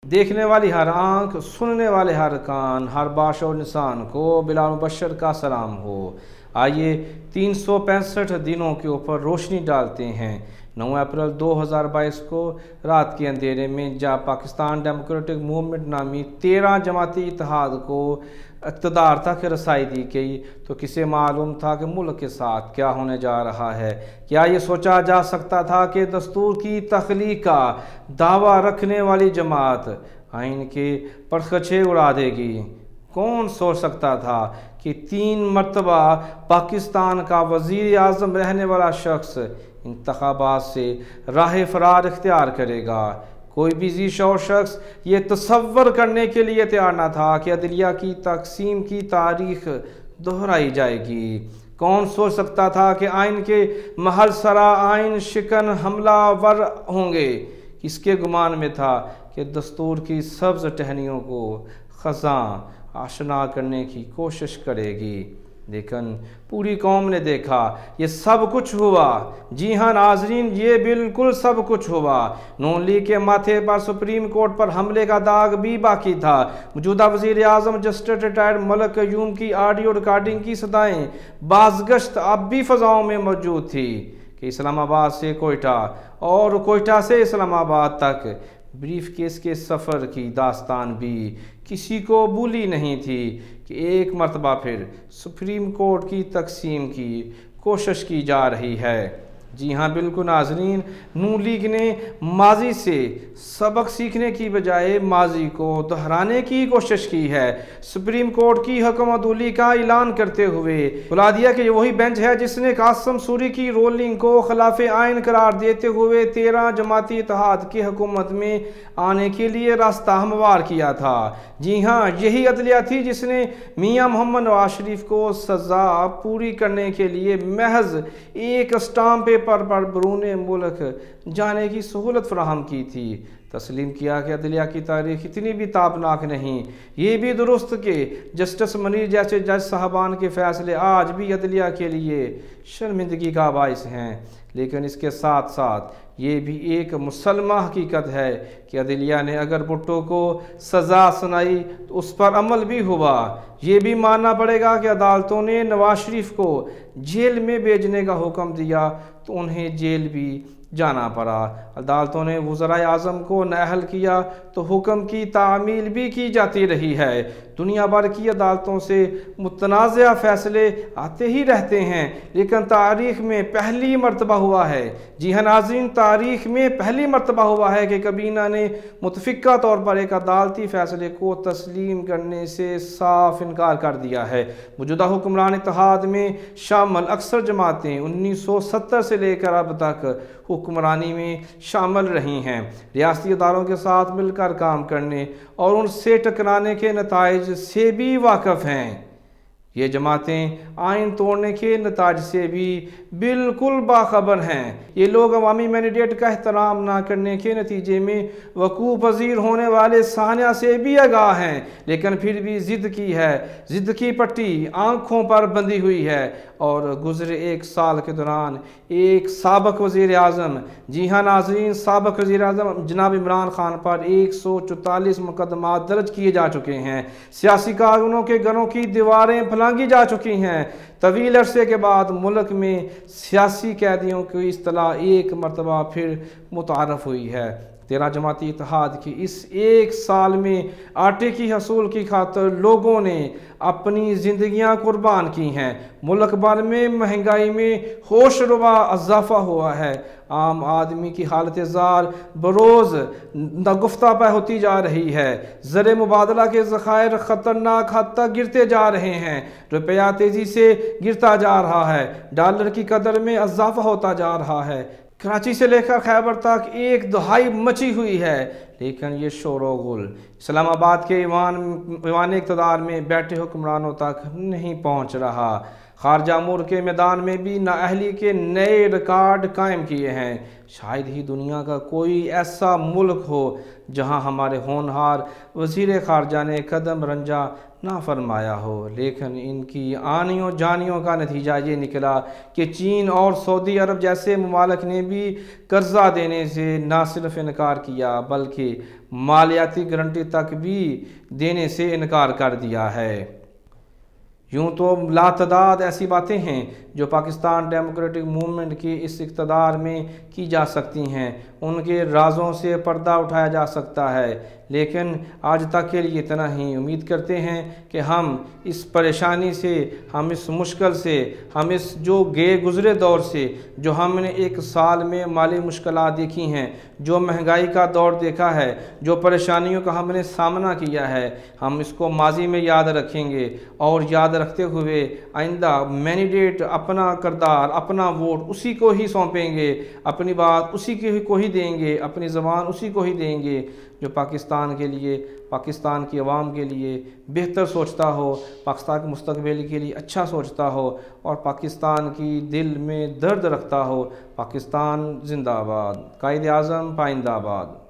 دیکھنے والی ہر آنکھ، سننے والے ہر کان، ہر باش اور انسان کو بلال مبشر کا سلام ہو۔ آئیے 365 دنوں کے اوپر روشنی ڈالتے ہیں۔ 9 اپریل 2022 کو رات کے اندھیرے میں جب پاکستان ڈیموکریٹک موومنٹ نامی 13 جماعتی اتحاد کو اقتدار تک رسائی دی گئی تو کسے معلوم تھا کہ ملک کے ساتھ کیا ہونے جا رہا ہے؟ کیا یہ سوچا جا سکتا تھا کہ دستور کی تخلیق کا دعویٰ رکھنے والی جماعت آئین کے پرخچے اڑا دے گی؟ کون سوچ سکتا تھا کہ 3 مرتبہ پاکستان کا وزیر اعظم رہنے والا شخص انتخابات سے راہ فرار اختیار کرے گا؟ کوئی بھی ذی شعور شخص یہ تصور کرنے کے لیے تیار نہ تھا کہ عدلیہ کی تقسیم کی تاریخ دہرائی جائے گی۔ کون سوچ سکتا تھا کہ آئین کے محل سرا آئین شکن حملہ ور ہوں گے؟ کس کے گمان میں تھا کہ دستور کی سبز ٹہنیوں کو خزاں آشنا کرنے کی کوشش کرے گی؟ لیکن پوری قوم نے دیکھا یہ سب کچھ ہوا۔ جی ہاں ناظرین، یہ بالکل سب کچھ ہوا۔ نون لیگ کے ماتھے پر سپریم کورٹ پر حملے کا داغ بھی باقی تھا۔ موجودہ وزیر اعظم جسٹس ریٹائرڈ ملک قیوم کی آڈیو ریکارڈنگ کی صدائیں بازگشت اب بھی فضاؤں میں موجود تھی کہ اسلام آباد سے کوئٹہ اور کوئٹہ سے اسلام آباد تک بریف کیس کے سفر کی داستان بھی کسی کو بھولی نہیں تھی کہ ایک مرتبہ پھر سپریم کورٹ کی تقسیم کی کوشش کی جا رہی ہے۔ جی ہاں بالکل ناظرین، نون لیگ نے ماضی سے سبق سیکھنے کی بجائے ماضی کو دہرانے کی کوشش کی ہے۔ سپریم کورٹ کی حکم عدولی کا اعلان کرتے ہوئے بلا دیا کہ یہ وہی بینچ ہے جس نے قاسم سوری کی رولنگ کو خلاف آئین قرار دیتے ہوئے 13 جماعتی اتحاد کی حکومت میں آنے کے لیے راستہ ہموار کیا تھا۔ جی ہاں، یہی عدلیہ تھی جس نے میاں محمد نواز شریف کو سزا پوری کرنے کے لیے محض ایک اسٹامپ پیپر پر بیرون ملک جانے کی سہولت فراہم کی تھی۔ تسلیم کیا کہ عدلیہ کی تاریخ اتنی بھی تابناک نہیں۔ یہ بھی درست کہ جسٹس منیر جیسے جج صاحبان کے فیصلے آج بھی عدلیہ کے لیے شرمندگی کا باعث ہیں، لیکن اس کے ساتھ ساتھ یہ بھی ایک مسلمہ حقیقت ہے کہ عدلیہ نے اگر بھٹو کو سزا سنائی تو اس پر عمل بھی ہوا۔ یہ بھی ماننا پڑے گا کہ عدالتوں نے نواز شریف کو جیل میں بھیجنے کا حکم دیا تو انہیں جیل بھی جانا پڑا۔ عدالتوں نے وزرائے اعظم کو نااہل کیا تو حکم کی تعمیل بھی کی جاتی رہی ہے۔ دنیا بھر کی عدالتوں سے متنازع فیصلے آتے ہی رہتے ہیں، لیکن تاریخ میں پہلی مرتبہ ہوا ہے، جی ہاں ناظرین، تاریخ میں پہلی مرتبہ ہوا ہے کہ کابینہ نے متفقہ طور پر ایک عدالتی فیصلے کو تسلیم کرنے سے صاف انکار کر دیا ہے۔ موجودہ حکمران اتحاد میں شامل اکثر جماعتیں 1970 سے لے کر اب تک حکمرانی میں شامل رہی ہیں، ریاستی اداروں کے ساتھ مل کر کام کرنے اور ان سے ٹکرانے کے نتائج سے بھی واقف ہیں۔ یہ جماعتیں آئین توڑنے کے نتائج سے بھی بالکل باخبر ہیں۔ یہ لوگ عوامی مینڈیٹ کا احترام نہ کرنے کے نتیجے میں وقوع پذیر ہونے والے سانحہ سے بھی آگاہ ہیں، لیکن پھر بھی ضد کی ہے۔ ضد کی پٹی آنکھوں پر بندھی ہوئی ہے اور گزرے 1 سال کے دوران ایک سابق وزیر اعظم، جی ہاں ناظرین، سابق وزیر اعظم جناب عمران خان پر 144 مقدمات درج کیے جا چکے ہیں۔ سیاسی کارکنوں کے گھروں کی دیواریں پھلانگی جا چکی ہیں۔ طویل عرصے کے بعد ملک میں سیاسی قیدیوں کی اصطلاح ایک مرتبہ پھر متعارف ہوئی ہے۔ 13 جماعتی اتحاد کی اس 1 سال میں آٹے کی حصول کی خاطر لوگوں نے اپنی زندگیاں قربان کی ہیں۔ ملک بھر میں مہنگائی میں ہوش ربا اضافہ ہوا ہے۔ عام آدمی کی حالت زار بروز نگفتہ پہ ہوتی جا رہی ہے۔ زر مبادلہ کے ذخائر خطرناک حد تک گرتے جا رہے ہیں۔ روپیہ تیزی سے گرتا جا رہا ہے۔ ڈالر کی قدر میں اضافہ ہوتا جا رہا ہے۔ کراچی سے لے کر خیبر تک ایک دہائی مچی ہوئی ہے، لیکن یہ شور و غل اسلام آباد کے ایوان اقتدار میں بیٹھے حکمرانوں تک نہیں پہنچ رہا۔ خارجہ امور کے میدان میں بھی نااہلی کے نئے ریکارڈ قائم کیے ہیں۔ شاید ہی دنیا کا کوئی ایسا ملک ہو جہاں ہمارے ہونہار وزیر خارجہ نے قدم رنجہ نہ فرمایا ہو، لیکن ان کی آنیوں جانیوں کا نتیجہ یہ نکلا کہ چین اور سعودی عرب جیسے ممالک نے بھی قرضہ دینے سے نہ صرف انکار کیا بلکہ مالیاتی گارنٹی تک بھی دینے سے انکار کر دیا ہے۔ یوں تو لاتعداد ایسی باتیں ہیں جو پاکستان ڈیموکریٹک موومنٹ کی اس اقتدار میں کی جا سکتی ہیں، ان کے رازوں سے پردہ اٹھایا جا سکتا ہے، لیکن آج تک کے لیے اتنا ہی۔ امید کرتے ہیں کہ ہم اس پریشانی سے، ہم اس مشکل سے، ہم اس جو گئے گزرے دور سے، جو ہم نے ایک سال میں مالی مشکلات دیکھی ہیں، جو مہنگائی کا دور دیکھا ہے، جو پریشانیوں کا ہم نے سامنا کیا ہے، ہم اس کو ماضی میں یاد رکھیں گے اور یاد رکھتے ہوئے آئندہ مینڈیٹ، اپنا کردار، اپنا ووٹ اسی کو ہی سونپیں گے، اپنی بات اسی کو ہی دیں گے، اپنی زبان اسی کو ہی دیں گے جو پاکستان کے لیے، پاکستان کی عوام کے لیے بہتر سوچتا ہو، پاکستان کے مستقبل کے لیے اچھا سوچتا ہو اور پاکستان کی دل میں درد رکھتا ہو۔ پاکستان زندہ باد، قائد اعظم پائندہ باد۔